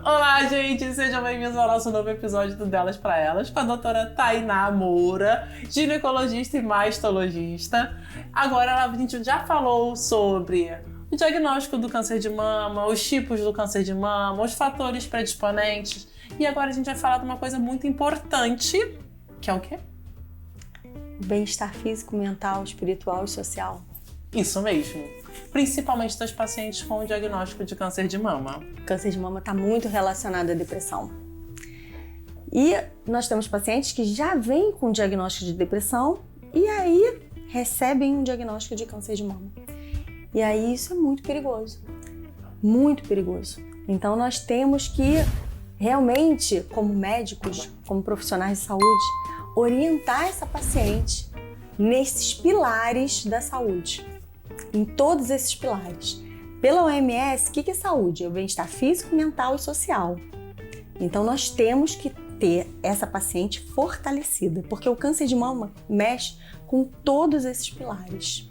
Olá, gente! Sejam bem-vindos ao nosso novo episódio do Delas pra Elas com a doutora Tainá Moura, ginecologista e mastologista. Agora a gente já falou sobre o diagnóstico do câncer de mama, os tipos do câncer de mama, os fatores predisponentes. E agora a gente vai falar de uma coisa muito importante, que é o quê? Bem-estar físico, mental, espiritual e social. Isso mesmo. Principalmente das pacientes com o diagnóstico de câncer de mama. O câncer de mama está muito relacionado à depressão. E nós temos pacientes que já vêm com diagnóstico de depressão e aí recebem um diagnóstico de câncer de mama. E aí isso é muito perigoso. Muito perigoso. Então nós temos que realmente, como médicos, como profissionais de saúde, orientar essa paciente nesses pilares da saúde. Em todos esses pilares. Pela OMS, o que é saúde? É o bem-estar físico, mental e social. Então nós temos que ter essa paciente fortalecida, porque o câncer de mama mexe com todos esses pilares.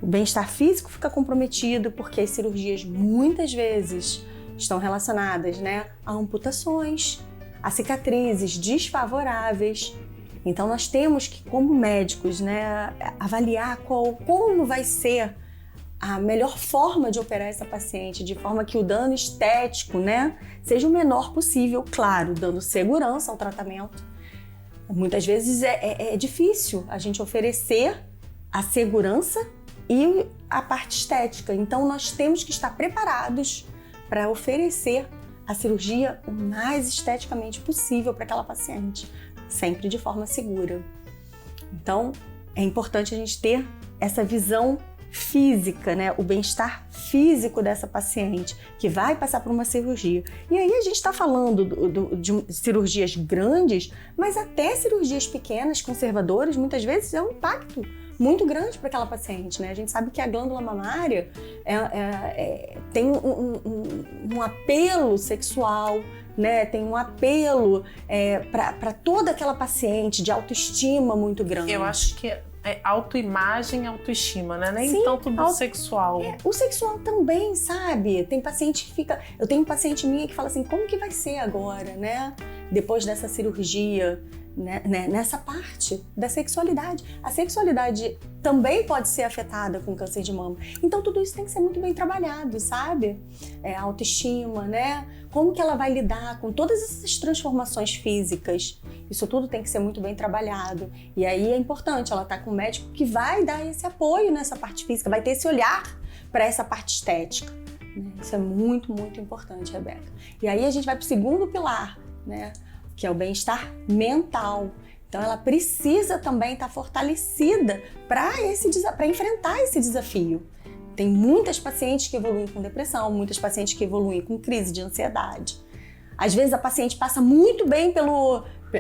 O bem-estar físico fica comprometido porque as cirurgias muitas vezes estão relacionadas, a amputações, a cicatrizes desfavoráveis. Então nós temos que, como médicos, avaliar como vai ser a melhor forma de operar essa paciente, de forma que o dano estético, seja o menor possível, claro, dando segurança ao tratamento. Muitas vezes é difícil a gente oferecer a segurança e a parte estética. Então nós temos que estar preparados para oferecer a cirurgia o mais esteticamente possível para aquela paciente. Sempre de forma segura. Então, é importante a gente ter essa visão física, o bem-estar físico dessa paciente que vai passar por uma cirurgia. E aí a gente está falando de cirurgias grandes, mas até cirurgias pequenas, conservadoras, muitas vezes é um impacto muito grande para aquela paciente, A gente sabe que a glândula mamária tem um apelo sexual, tem um apelo para toda aquela paciente de autoestima muito grande. Eu acho que é autoimagem e autoestima, Nem Sim, tanto do sexual. O sexual também, sabe? Tem paciente que fica... Eu tenho paciente minha que fala assim, como que vai ser agora, depois dessa cirurgia, nessa parte da sexualidade. A sexualidade também pode ser afetada com câncer de mama. Então tudo isso tem que ser muito bem trabalhado, sabe? A autoestima, Como que ela vai lidar com todas essas transformações físicas? Isso tudo tem que ser muito bem trabalhado. E aí é importante ela estar com um médico que vai dar esse apoio nessa parte física, vai ter esse olhar para essa parte estética. Isso é muito, muito importante, Rebeca. E aí a gente vai para o segundo pilar, que é o bem-estar mental. Então ela precisa também estar fortalecida para enfrentar esse desafio. Tem muitas pacientes que evoluem com depressão, muitas pacientes que evoluem com crise de ansiedade. Às vezes a paciente passa muito bem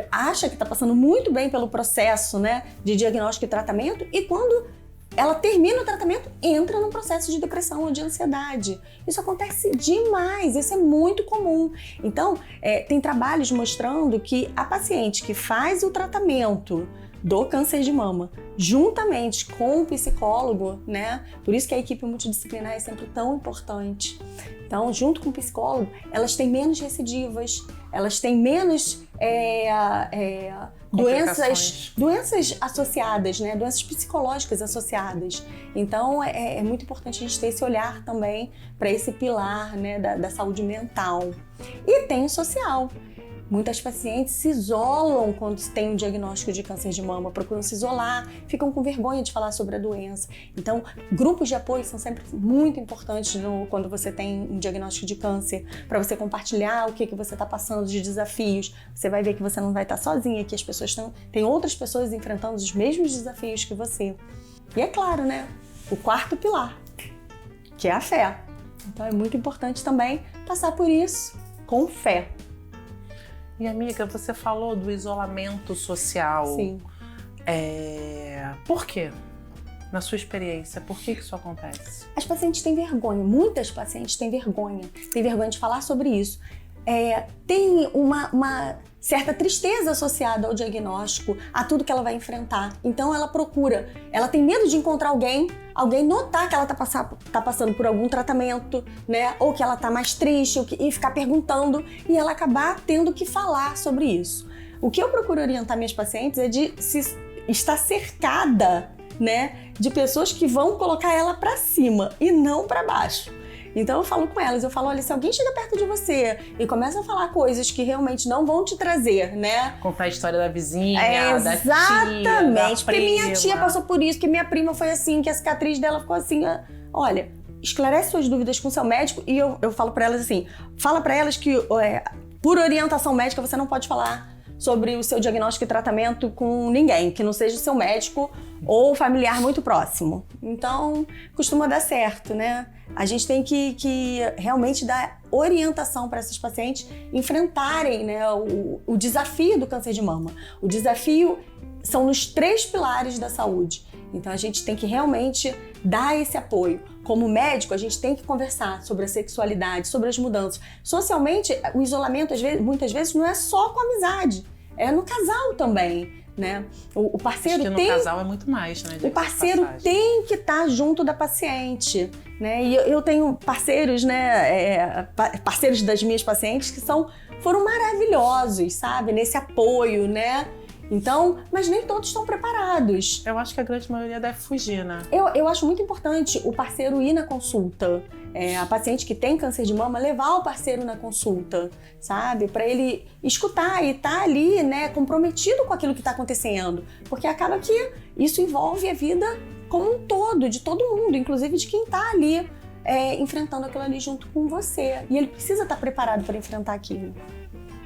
acha que está passando muito bem pelo processo, de diagnóstico e tratamento, e quando ela termina o tratamento, entra num processo de depressão ou de ansiedade. Isso acontece demais, isso é muito comum. Então, tem trabalhos mostrando que a paciente que faz o tratamento do câncer de mama, juntamente com o psicólogo, por isso que a equipe multidisciplinar é sempre tão importante. Então, junto com o psicólogo, elas têm menos recidivas, elas têm menos doenças associadas, doenças psicológicas associadas. Então, é muito importante a gente ter esse olhar também para esse pilar, da saúde mental. E tem o social. Muitas pacientes se isolam quando tem um diagnóstico de câncer de mama, procuram se isolar, ficam com vergonha de falar sobre a doença. Então, grupos de apoio são sempre muito importantes quando você tem um diagnóstico de câncer, para você compartilhar o que você está passando de desafios. Você vai ver que você não vai estar sozinha, que as pessoas tem outras pessoas enfrentando os mesmos desafios que você. E é claro, o quarto pilar, que é a fé. Então, é muito importante também passar por isso com fé. E amiga, você falou do isolamento social. Sim. Por quê? Na sua experiência, por que isso acontece? As pacientes têm vergonha, muitas pacientes têm vergonha de falar sobre isso. tem uma certa tristeza associada ao diagnóstico, a tudo que ela vai enfrentar. Então ela procura, ela tem medo de encontrar alguém notar que ela tá passando por algum tratamento, né? Ou que ela tá mais triste, e ficar perguntando, e ela acabar tendo que falar sobre isso. O que eu procuro orientar minhas pacientes é de estar cercada, né, de pessoas que vão colocar ela para cima e não para baixo. Então eu falo com elas, olha, se alguém chega perto de você e começa a falar coisas que realmente não vão te trazer, né? Contar a história da vizinha, da tia, exatamente, porque minha tia passou por isso, que minha prima foi assim, que a cicatriz dela ficou assim. Olha, esclarece suas dúvidas com seu médico e eu falo para elas assim, fala para elas que por orientação médica você não pode falar sobre o seu diagnóstico e tratamento com ninguém, que não seja o seu médico ou familiar muito próximo. Então, costuma dar certo, né? A gente tem que realmente dar orientação para essas pacientes enfrentarem, né, o desafio do câncer de mama. O desafio são nos 3 pilares da saúde. Então, a gente tem que realmente dar esse apoio. Como médico, a gente tem que conversar sobre a sexualidade, sobre as mudanças. Socialmente, o isolamento, muitas vezes, não é só com amizade, é no casal também, né? O parceiro acho que no casal é muito mais, né? O parceiro tem que estar junto da paciente, né? E eu tenho parceiros, né? Parceiros das minhas pacientes que foram maravilhosos, sabe? Nesse apoio, né? Então, mas nem todos estão preparados. Eu acho que a grande maioria deve fugir, né? Eu acho muito importante o parceiro ir na consulta. A paciente que tem câncer de mama, levar o parceiro na consulta, sabe? Para ele escutar e estar ali, né, comprometido com aquilo que está acontecendo. Porque acaba que isso envolve a vida como um todo, de todo mundo, inclusive de quem está ali enfrentando aquilo ali junto com você. E ele precisa estar preparado para enfrentar aquilo.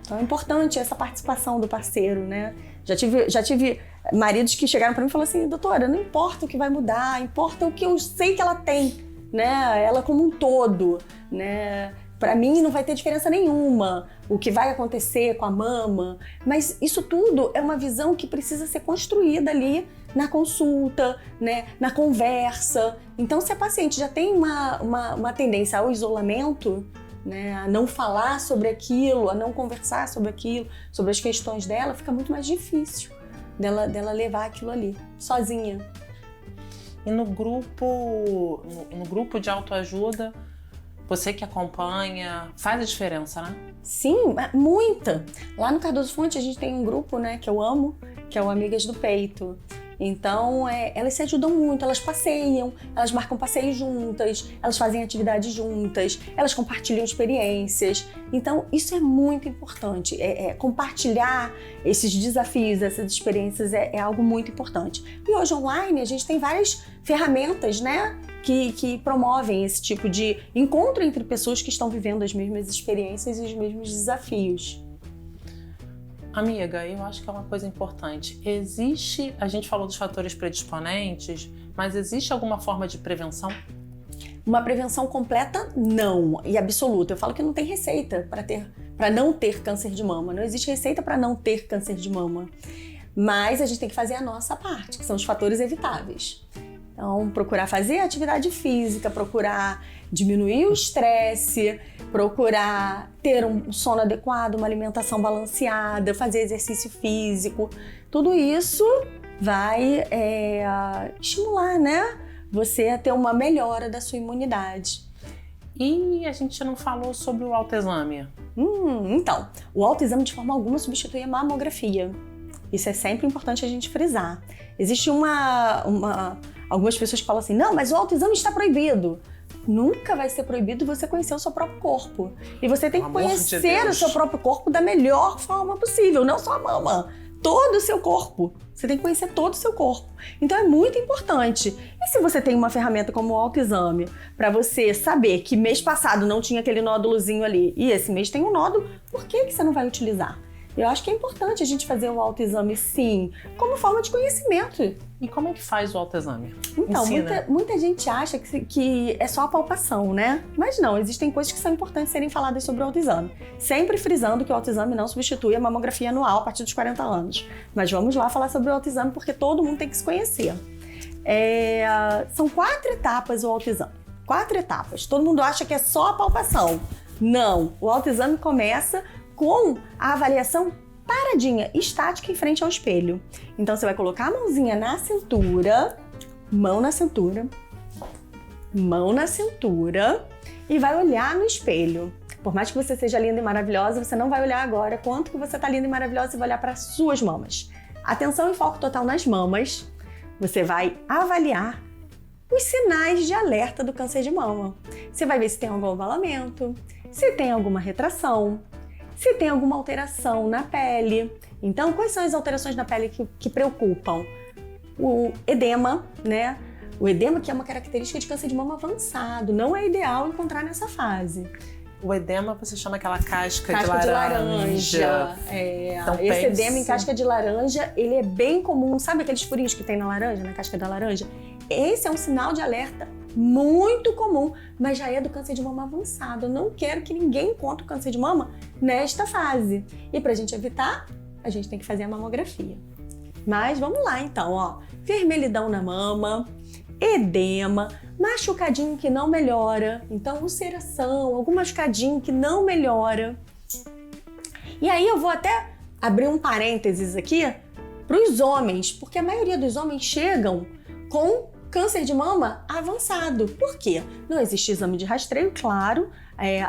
Então é importante essa participação do parceiro, né? Já tive maridos que chegaram para mim e falaram assim, doutora, não importa o que vai mudar, importa o que eu sei que ela tem, né? Ela como um todo, né? Para mim não vai ter diferença nenhuma o que vai acontecer com a mama, mas isso tudo é uma visão que precisa ser construída ali na consulta, né? Na conversa. Então, se a paciente já tem uma tendência ao isolamento, né, a não falar sobre aquilo, a não conversar sobre aquilo, sobre as questões dela, fica muito mais difícil dela levar aquilo ali, sozinha. E no grupo de autoajuda, você que acompanha, faz a diferença, né? Sim, muita! Lá no Cardoso Fonte a gente tem um grupo, né, que eu amo, que é o Amigas do Peito. Então, elas se ajudam muito, elas passeiam, elas marcam passeios juntas, elas fazem atividades juntas, elas compartilham experiências. Então, isso é muito importante. Compartilhar esses desafios, essas experiências é algo muito importante. E hoje, online, a gente tem várias ferramentas, né, que promovem esse tipo de encontro entre pessoas que estão vivendo as mesmas experiências e os mesmos desafios. Amiga, eu acho que é uma coisa importante. A gente falou dos fatores predisponentes, mas existe alguma forma de prevenção? Uma prevenção completa, não, e absoluta. Eu falo que não tem receita para não ter câncer de mama. Não existe receita para não ter câncer de mama. Mas a gente tem que fazer a nossa parte, que são os fatores evitáveis. Então, procurar fazer atividade física, procurar diminuir o estresse, procurar ter um sono adequado, uma alimentação balanceada, fazer exercício físico. Tudo isso vai estimular, né, você a ter uma melhora da sua imunidade. E a gente não falou sobre o autoexame. Então, o autoexame de forma alguma substitui a mamografia. Isso é sempre importante a gente frisar. Existe algumas pessoas que falam assim, não, mas o autoexame está proibido. Nunca vai ser proibido você conhecer o seu próprio corpo. E você tem que conhecer o seu próprio corpo da melhor forma possível, não só a mama, todo o seu corpo. Você tem que conhecer todo o seu corpo. Então é muito importante. E se você tem uma ferramenta como o autoexame, para você saber que mês passado não tinha aquele nódulozinho ali e esse mês tem um nódulo, por que você não vai utilizar? Eu acho que é importante a gente fazer o autoexame, sim, como forma de conhecimento. E como é que faz o autoexame? Então, muita gente acha que é só a palpação, né? Mas não, existem coisas que são importantes serem faladas sobre o autoexame. Sempre frisando que o autoexame não substitui a mamografia anual a partir dos 40 anos. Mas vamos lá falar sobre o autoexame, porque todo mundo tem que se conhecer. São 4 etapas o autoexame. 4 etapas. Todo mundo acha que é só a palpação. Não, o autoexame começa com a avaliação paradinha, estática em frente ao espelho. Então você vai colocar a mãozinha na cintura, mão na cintura, mão na cintura e vai olhar no espelho. Por mais que você seja linda e maravilhosa, você não vai olhar agora quanto que você tá linda e maravilhosa, você vai olhar para suas mamas. Atenção e foco total nas mamas. Você vai avaliar os sinais de alerta do câncer de mama. Você vai ver se tem algum avalamento, se tem alguma retração, se tem alguma alteração na pele. Então, quais são as alterações na pele que preocupam? O edema, né? O edema, que é uma característica de câncer de mama avançado, não é ideal encontrar nessa fase. O edema você chama aquela casca de laranja. Então, esse edema em casca de laranja, ele é bem comum. Sabe aqueles furinhos que tem na laranja, na casca da laranja? Esse é um sinal de alerta muito comum, mas já é do câncer de mama avançado. Eu não quero que ninguém encontre o câncer de mama nesta fase. E pra gente evitar, a gente tem que fazer a mamografia. Mas vamos lá então, ó. Vermelhidão na mama, edema, machucadinho que não melhora, então ulceração, algum machucadinho que não melhora. E aí eu vou até abrir um parênteses aqui para os homens, porque a maioria dos homens chegam com câncer de mama avançado. Por quê? Não existe exame de rastreio, claro.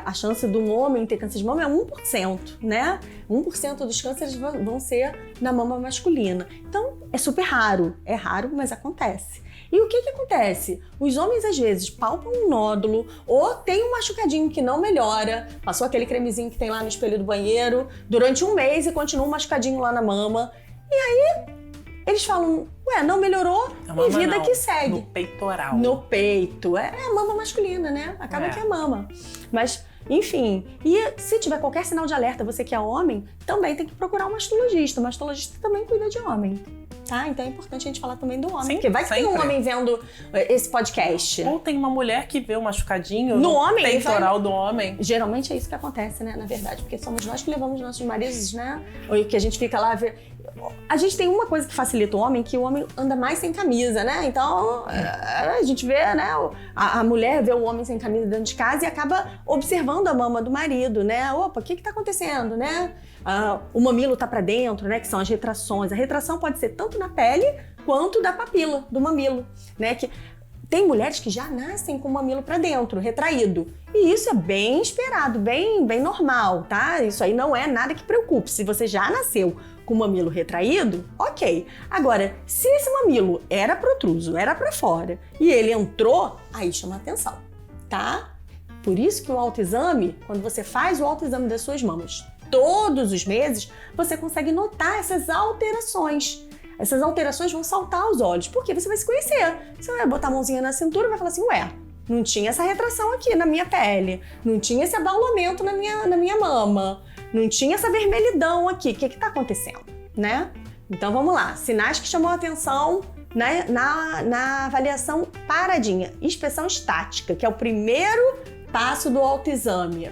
A chance de um homem ter câncer de mama é 1%, né? 1% dos cânceres vão ser na mama masculina. Então, é super raro. É raro, mas acontece. E o que acontece? Os homens, às vezes, palpam um nódulo ou tem um machucadinho que não melhora, passou aquele cremezinho que tem lá no espelho do banheiro durante um mês e continua um machucadinho lá na mama. E aí, eles falam, ué, não melhorou e vida não, que segue. No peitoral. No peito. É a mama masculina, né? Acaba que é a mama. Mas, enfim. E se tiver qualquer sinal de alerta, você que é homem, também tem que procurar um mastologista. O mastologista também cuida de homem. Tá? Então é importante a gente falar também do homem. Sim, porque vai que tem um homem vendo esse podcast. Ou tem uma mulher que vê o machucadinho no homem, peitoral do homem. Geralmente é isso que acontece, né? Na verdade, porque somos nós que levamos nossos maridos, né? Ou que a gente fica lá ver. A gente tem uma coisa que facilita o homem, que o homem anda mais sem camisa, né? Então a gente vê, né? A mulher vê o homem sem camisa dentro de casa e acaba observando a mama do marido, né? Opa, o que tá acontecendo, né? O mamilo tá pra dentro, né? Que são as retrações. A retração pode ser tanto na pele quanto da papila do mamilo, né? Que tem mulheres que já nascem com o mamilo pra dentro, retraído. E isso é bem esperado, bem normal, tá? Isso aí não é nada que preocupe. Se você já nasceu com o mamilo retraído, ok. Agora, se esse mamilo era protruso, era pra fora, e ele entrou, aí chama atenção, tá? Por isso que o autoexame, quando você faz o autoexame das suas mamas todos os meses, você consegue notar essas alterações. Essas alterações vão saltar aos olhos, porque você vai se conhecer. Você vai botar a mãozinha na cintura e vai falar assim, ué, não tinha essa retração aqui na minha pele, não tinha esse abaulamento na minha mama, não tinha essa vermelhidão aqui, o que tá acontecendo, né? Então vamos lá, sinais que chamam a atenção na avaliação paradinha, inspeção estática, que é o primeiro passo do autoexame.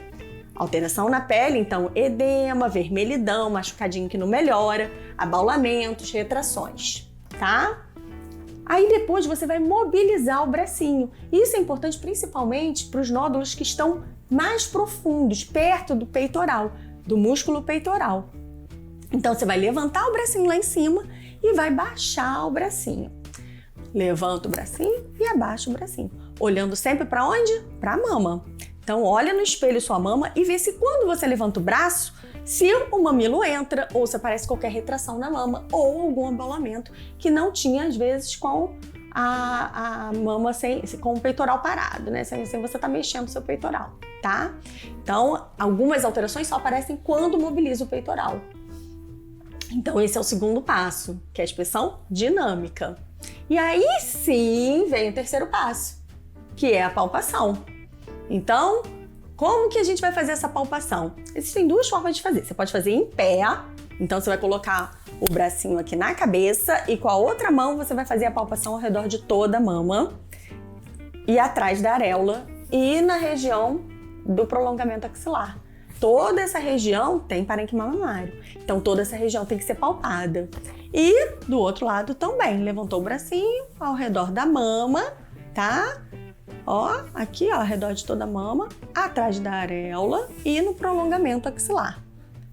Alteração na pele, então edema, vermelhidão, machucadinho que não melhora, abaulamentos, retrações, tá? Aí depois você vai mobilizar o bracinho. Isso é importante principalmente para os nódulos que estão mais profundos, perto do peitoral, do músculo peitoral. Então você vai levantar o bracinho lá em cima e vai baixar o bracinho. Levanta o bracinho e abaixa o bracinho. Olhando sempre para onde? Para a mama. Então olha no espelho sua mama e vê se quando você levanta o braço, se o mamilo entra ou se aparece qualquer retração na mama ou algum abaulamento que não tinha às vezes com a mama com o peitoral parado, né? Sem você estar mexendo o seu peitoral, tá? Então algumas alterações só aparecem quando mobiliza o peitoral. Então esse é o segundo passo, que é a inspeção dinâmica. E aí sim vem o terceiro passo, que é a palpação. Então, como que a gente vai fazer essa palpação? Existem duas formas de fazer. Você pode fazer em pé, então você vai colocar o bracinho aqui na cabeça e com a outra mão você vai fazer a palpação ao redor de toda a mama e atrás da areola e na região do prolongamento axilar. Toda essa região tem parênquima mamário, então toda essa região tem que ser palpada. E do outro lado também, levantou o bracinho ao redor da mama, tá? Ó, aqui, ó, ao redor de toda a mama, atrás da areola e no prolongamento axilar.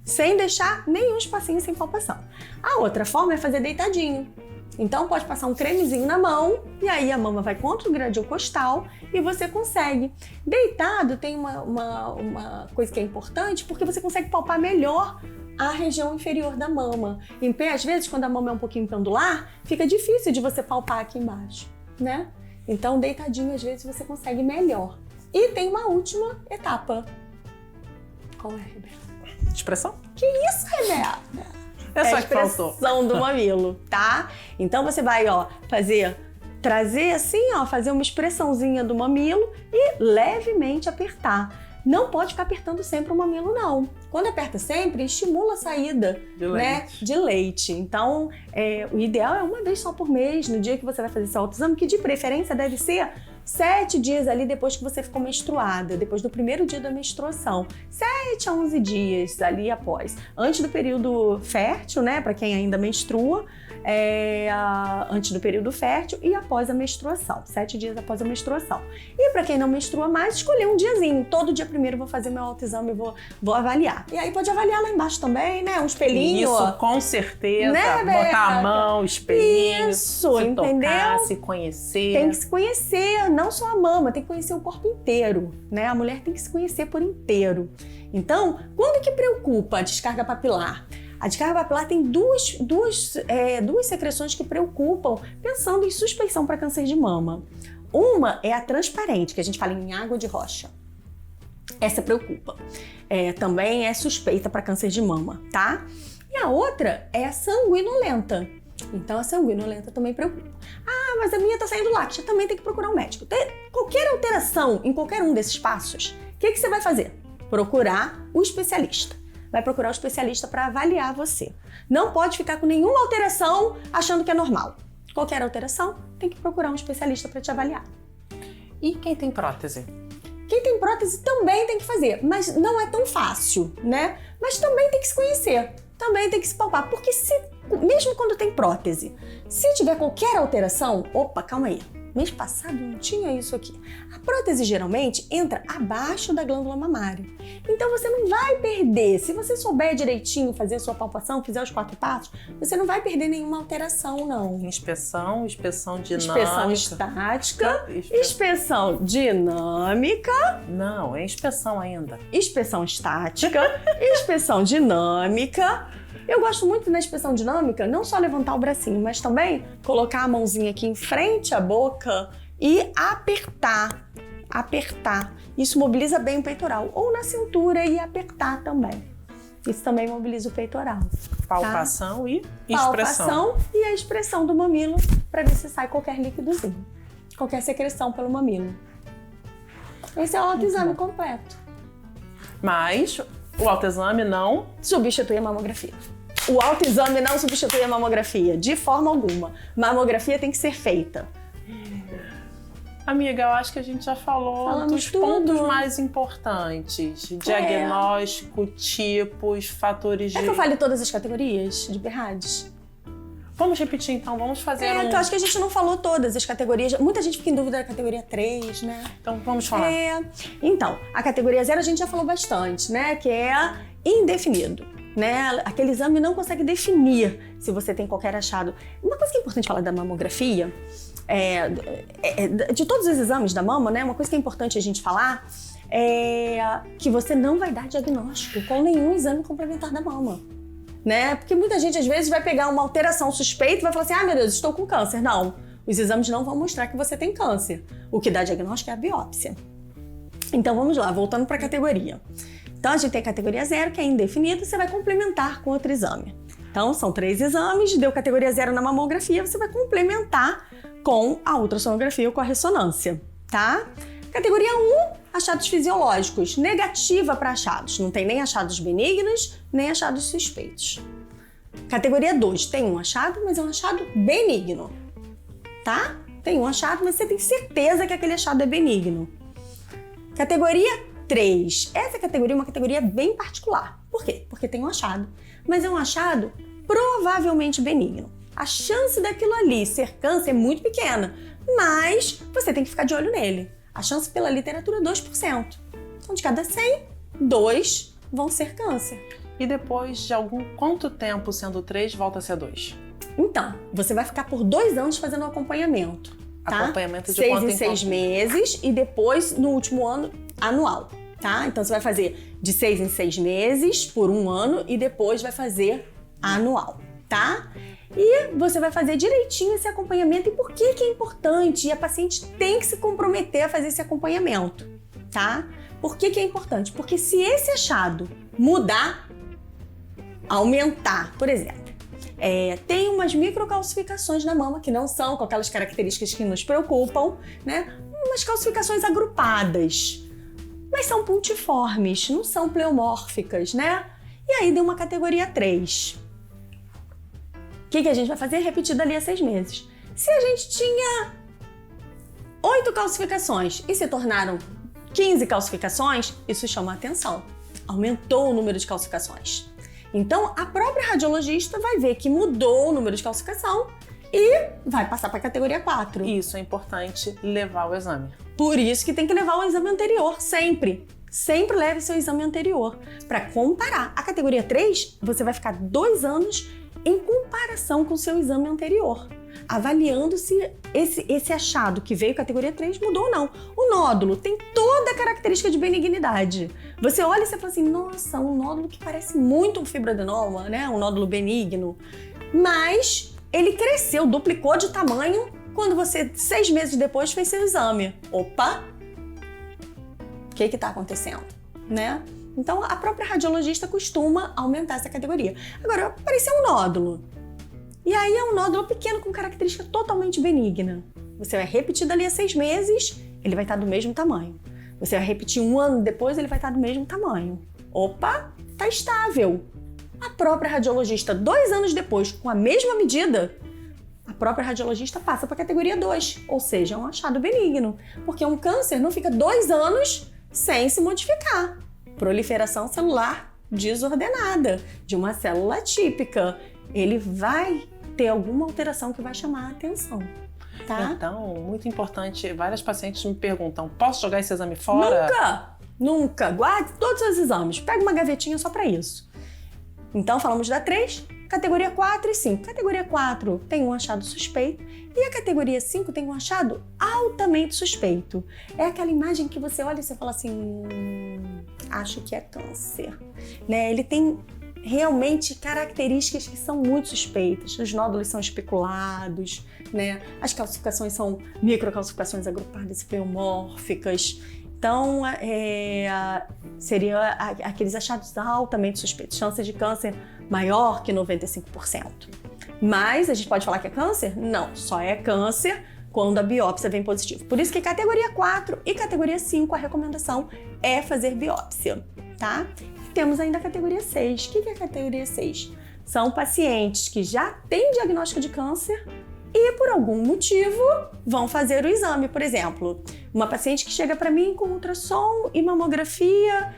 Sem deixar nenhum espacinho sem palpação. A outra forma é fazer deitadinho. Então pode passar um cremezinho na mão e aí a mama vai contra o gradil costal e você consegue. Deitado tem uma coisa que é importante porque você consegue palpar melhor a região inferior da mama. Em pé, às vezes, quando a mama é um pouquinho pendular, fica difícil de você palpar aqui embaixo, né? Então, deitadinho, às vezes, você consegue melhor. E tem uma última etapa. Qual é, Rebeca? Expressão? Que isso, Rebeca? É só a que faltou. expressão do mamilo, tá? Então, você vai, ó, trazer assim, ó, fazer uma expressãozinha do mamilo e levemente apertar. Não pode ficar apertando sempre o mamilo, não. Quando aperta sempre, estimula a saída de leite. Então, o ideal é uma vez só por mês, no dia que você vai fazer seu autoexame, que de preferência deve ser 7 dias ali depois que você ficou menstruada, depois do primeiro dia da menstruação. 7 a 11 dias ali após. Antes do período fértil, né, para quem ainda menstrua, antes do período fértil e após a menstruação, 7 dias após a menstruação. E para quem não menstrua mais, escolher um diazinho. Todo dia primeiro vou fazer meu autoexame e vou avaliar. E aí pode avaliar lá embaixo também, né? Um espelhinho. Isso, com certeza. Né, botar a mão, espelhinho. Isso, se entendeu? Tocar, se conhecer. Tem que se conhecer, não só a mama, tem que conhecer o corpo inteiro, né? A mulher tem que se conhecer por inteiro. Então, quando que preocupa a descarga papilar? A descarga papilar tem duas secreções que preocupam, pensando em suspeição para câncer de mama. Uma é a transparente, que a gente fala em água de rocha. Essa preocupa. Também é suspeita para câncer de mama, tá? E a outra é a sanguinolenta. Então, a sanguinolenta também preocupa. Ah, mas a minha tá saindo láctea, também tem que procurar um médico. Qualquer alteração em qualquer um desses passos, o que você vai fazer? Procurar o especialista. Vai procurar o especialista para avaliar você. Não pode ficar com nenhuma alteração achando que é normal. Qualquer alteração, tem que procurar um especialista para te avaliar. E quem tem prótese? Quem tem prótese também tem que fazer, mas não é tão fácil, né? Mas também tem que se conhecer, também tem que se palpar, porque mesmo quando tem prótese, se tiver qualquer alteração, opa, calma aí, mês passado não tinha isso aqui. A prótese geralmente entra abaixo da glândula mamária. Então você não vai perder, se você souber direitinho fazer a sua palpação, fizer os 4 passos, você não vai perder nenhuma alteração, não. Inspeção dinâmica. Inspeção estática, inspeção dinâmica. Não, é inspeção ainda. Inspeção estática, inspeção dinâmica. Eu gosto muito da inspeção dinâmica, não só levantar o bracinho, mas também colocar a mãozinha aqui em frente à boca e apertar. Isso mobiliza bem o peitoral. Ou na cintura e apertar também. Isso também mobiliza o peitoral. Palpação, tá? E expressão. Palpação e a expressão do mamilo para ver se sai qualquer líquidozinho. Qualquer secreção pelo mamilo. Esse é o autoexame completo. Mas o autoexame não substitui a mamografia. O autoexame não substitui a mamografia, de forma alguma. Mamografia tem que ser feita. Amiga, eu acho que a gente já falou dos pontos mais importantes. Diagnóstico, tipos, fatores de... É que eu fale todas as categorias de PIRADS? Vamos repetir então, vamos fazer eu acho que a gente não falou todas as categorias. Muita gente fica em dúvida da categoria 3, né? Então vamos falar. Então, a categoria 0 a gente já falou bastante, né? Que é indefinido, né? Aquele exame não consegue definir se você tem qualquer achado. Uma coisa que é importante falar da mamografia, de todos os exames da mama, né? Uma coisa que é importante a gente falar é que você não vai dar diagnóstico com nenhum exame complementar da mama. Né? Porque muita gente às vezes vai pegar uma alteração suspeita e vai falar assim, meu Deus, estou com câncer. Não, os exames não vão mostrar que você tem câncer. O que dá diagnóstico é a biópsia. Então vamos lá, voltando para a categoria. Então a gente tem a categoria 0, que é indefinido, você vai complementar com outro exame. Então são 3 exames, deu categoria 0 na mamografia, você vai complementar com a ultrassonografia ou com a ressonância, tá? Categoria 1, achados fisiológicos, negativa para achados. Não tem nem achados benignos, nem achados suspeitos. Categoria 2, tem um achado, mas é um achado benigno, tá? Tem um achado, mas você tem certeza que aquele achado é benigno. Categoria 3, essa categoria é uma categoria bem particular. Por quê? Porque tem um achado, mas é um achado provavelmente benigno. A chance daquilo ali ser câncer é muito pequena, mas você tem que ficar de olho nele. A chance pela literatura é 2%. Então, de cada 100, 2 vão ser câncer. E depois de quanto tempo sendo 3, volta a ser 2? Então, você vai ficar por 2 anos fazendo um acompanhamento. Tá? Acompanhamento de 6 quanto em em 6 quanto? meses e depois, no último ano, anual. Tá? Então, você vai fazer de 6 em 6 meses por 1 ano e depois vai fazer anual. Tá? E você vai fazer direitinho esse acompanhamento. E por que é importante? E a paciente tem que se comprometer a fazer esse acompanhamento. Tá? Por que é importante? Porque se esse achado mudar, aumentar, por exemplo, tem umas microcalcificações na mama que não são com aquelas características que nos preocupam, né? Umas calcificações agrupadas, mas são pontiformes, não são pleomórficas, né? E aí deu uma categoria 3. O que a gente vai fazer? Repetido ali a 6 meses. Se a gente tinha 8 calcificações e se tornaram 15 calcificações, isso chama atenção. Aumentou o número de calcificações. Então, a própria radiologista vai ver que mudou o número de calcificação e vai passar para a categoria 4. Isso é importante levar o exame. Por isso que tem que levar o exame anterior, sempre. Sempre leve seu exame anterior para comparar. A categoria 3, você vai ficar 2 anos em comparação com o seu exame anterior, avaliando se esse achado que veio categoria 3 mudou ou não. O nódulo tem toda a característica de benignidade. Você olha e você fala assim, nossa, um nódulo que parece muito um fibroadenoma, né? Um nódulo benigno. Mas ele cresceu, duplicou de tamanho quando você, 6 meses depois, fez seu exame. Opa! O que está acontecendo, né? Então, a própria radiologista costuma aumentar essa categoria. Agora, apareceu um nódulo. E aí é um nódulo pequeno com característica totalmente benigna. Você vai repetir dali a 6 meses, ele vai estar do mesmo tamanho. Você vai repetir 1 ano depois, ele vai estar do mesmo tamanho. Opa, tá estável. A própria radiologista, 2 anos depois, com a mesma medida, a própria radiologista passa para a categoria 2, ou seja, é um achado benigno. Porque um câncer não fica 2 anos sem se modificar. Proliferação celular desordenada de uma célula típica. Ele vai ter alguma alteração que vai chamar a atenção, tá? Então, muito importante, várias pacientes me perguntam, posso jogar esse exame fora? Nunca! Guarde todos os seus exames, pega uma gavetinha só para isso. Então, falamos da 3, categoria 4 e 5. Categoria 4 tem um achado suspeito e a categoria 5 tem um achado altamente suspeito. É aquela imagem que você olha e você fala assim, acho que é câncer, né? Ele tem realmente características que são muito suspeitas. Os nódulos são especulados, né? As calcificações são microcalcificações agrupadas e pleomórficas. Então, seria aqueles achados altamente suspeitos. Chance de câncer maior que 95%. Mas a gente pode falar que é câncer? Não, só é câncer quando a biópsia vem positiva. Por isso que categoria 4 e categoria 5, a recomendação é fazer biópsia, tá? Temos ainda a categoria 6. O que é a categoria 6? São pacientes que já têm diagnóstico de câncer e, por algum motivo, vão fazer o exame. Por exemplo, uma paciente que chega para mim com ultrassom e mamografia,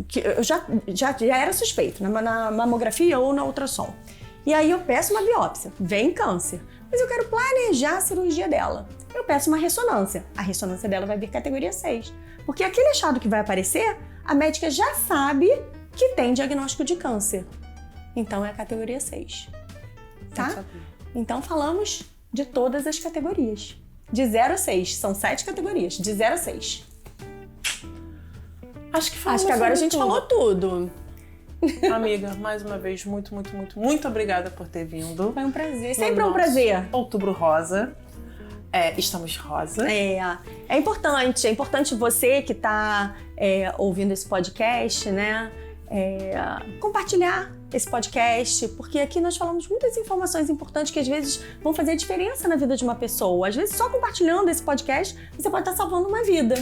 que eu já era suspeito na mamografia ou na ultrassom. E aí eu peço uma biópsia, vem câncer, mas eu quero planejar a cirurgia dela. Eu peço uma ressonância. A ressonância dela vai vir categoria 6. Porque aquele achado que vai aparecer, a médica já sabe que tem diagnóstico de câncer. Então é a categoria 6. Tá? Então falamos de todas as categorias. De 0 a 6. São 7 categorias. De 0 a 6. Acho que agora a gente falou tudo. Amiga, mais uma vez, muito obrigada por ter vindo. Foi um prazer. Sempre é um prazer. Outubro Rosa. Estamos rosa. É importante você que está ouvindo esse podcast, né? Compartilhar esse podcast, porque aqui nós falamos muitas informações importantes que às vezes vão fazer a diferença na vida de uma pessoa. Às vezes só compartilhando esse podcast você pode estar salvando uma vida.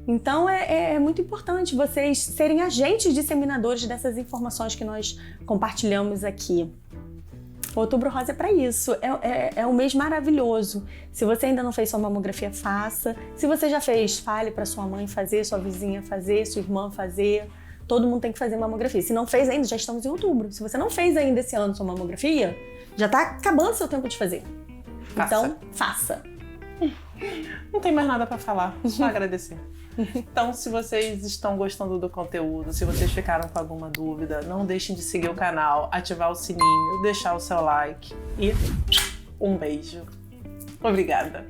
Então é muito importante vocês serem agentes disseminadores dessas informações que nós compartilhamos aqui. O Outubro Rosa é para isso, é um mês maravilhoso. Se você ainda não fez sua mamografia, faça. Se você já fez, fale para sua mãe fazer, sua vizinha fazer, sua irmã fazer. Todo mundo tem que fazer mamografia. Se não fez ainda, já estamos em outubro. Se você não fez ainda esse ano sua mamografia, já está acabando seu tempo de fazer. Então, faça. Não tem mais nada pra falar, só agradecer. Então, se vocês estão gostando do conteúdo, se vocês ficaram com alguma dúvida, não deixem de seguir o canal, ativar o sininho, deixar o seu like e um beijo. Obrigada.